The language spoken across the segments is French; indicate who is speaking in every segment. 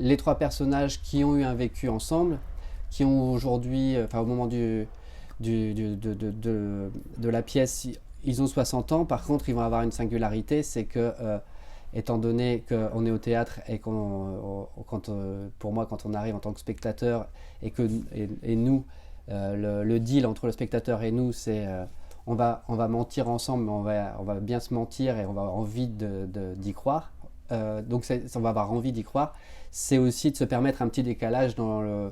Speaker 1: les trois personnages qui ont eu un vécu ensemble, qui ont aujourd'hui, enfin au moment de la pièce, ils ont 60 ans. Par contre, ils vont avoir une singularité, c'est que, étant donné qu'on est au théâtre et pour moi, quand on arrive en tant que spectateur et nous, le deal entre le spectateur et nous, c'est on va mentir ensemble, mais on va bien se mentir et on va avoir envie d'y croire. Donc on va avoir envie d'y croire. C'est aussi de se permettre un petit décalage dans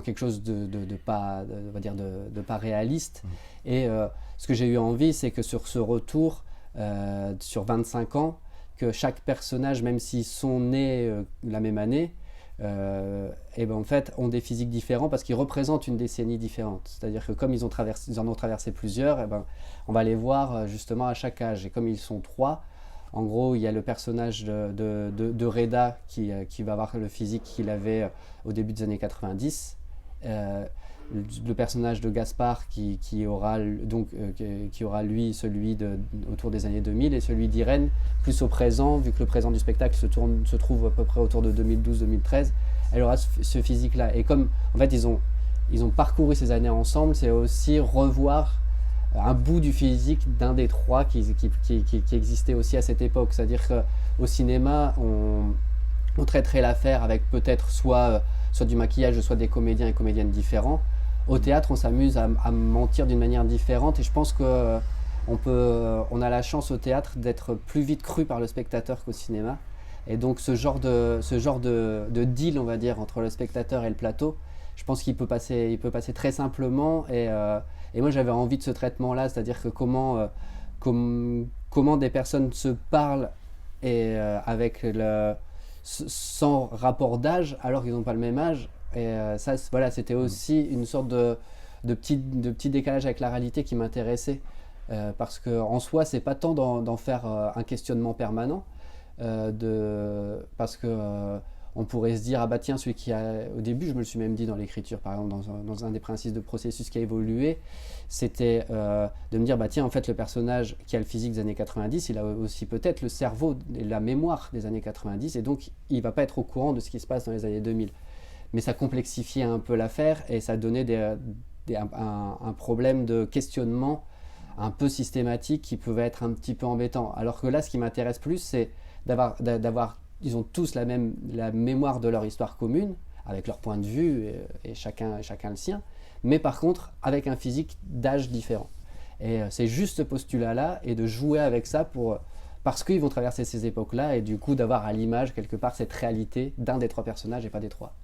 Speaker 1: quelque chose on va dire de pas réaliste. Et ce que j'ai eu envie, c'est que sur ce retour, sur 25 ans, que chaque personnage, même s'ils sont nés la même année, et ben en fait ont des physiques différents parce qu'ils représentent une décennie différente. C'est-à-dire que comme ils en ont traversé plusieurs, et ben, on va les voir justement à chaque âge. Et comme ils sont trois, en gros, il y a le personnage de Reda qui va avoir le physique qu'il avait au début des années 90. Le personnage de Gaspard qui aura lui celui autour des années 2000 et celui d'Irène plus au présent, vu que le présent du spectacle se trouve à peu près autour de 2012-2013. Elle aura ce physique là, et comme en fait ils ont parcouru ces années ensemble, c'est aussi revoir un bout du physique d'un des trois qui existait aussi à cette époque. C'est-à-dire qu'au cinéma on traiterait l'affaire avec peut-être soit du maquillage, soit des comédiens et comédiennes différents. Au théâtre, on s'amuse à mentir d'une manière différente, et je pense que on a la chance au théâtre d'être plus vite cru par le spectateur qu'au cinéma. Et donc ce genre de deal, on va dire, entre le spectateur et le plateau, je pense qu'il peut passer très simplement. Et moi j'avais envie de ce traitement-là, c'est-à-dire que comment des personnes se parlent et sans rapport d'âge alors qu'ils n'ont pas le même âge. Et ça, voilà, c'était aussi une sorte de petit décalage avec la réalité qui m'intéressait. Parce qu'en soi, c'est pas tant d'en faire un questionnement permanent. Parce que on pourrait se dire, ah bah tiens, celui qui a. Au début, je me le suis même dit dans l'écriture, par exemple, dans un des principes de processus qui a évolué, c'était de me dire, bah tiens, en fait, le personnage qui a le physique des années 90, il a aussi peut-être le cerveau et la mémoire des années 90, et donc il va pas être au courant de ce qui se passe dans les années 2000. Mais ça complexifiait un peu l'affaire et ça donnait un problème de questionnement un peu systématique qui pouvait être un petit peu embêtant. Alors que là, ce qui m'intéresse plus, c'est d'avoir ils ont tous la mémoire de leur histoire commune, avec leur point de vue et chacun le sien, mais par contre avec un physique d'âge différent. Et c'est juste ce postulat-là, et de jouer avec ça parce qu'ils vont traverser ces époques-là, et du coup d'avoir à l'image quelque part cette réalité d'un des trois personnages et pas des trois.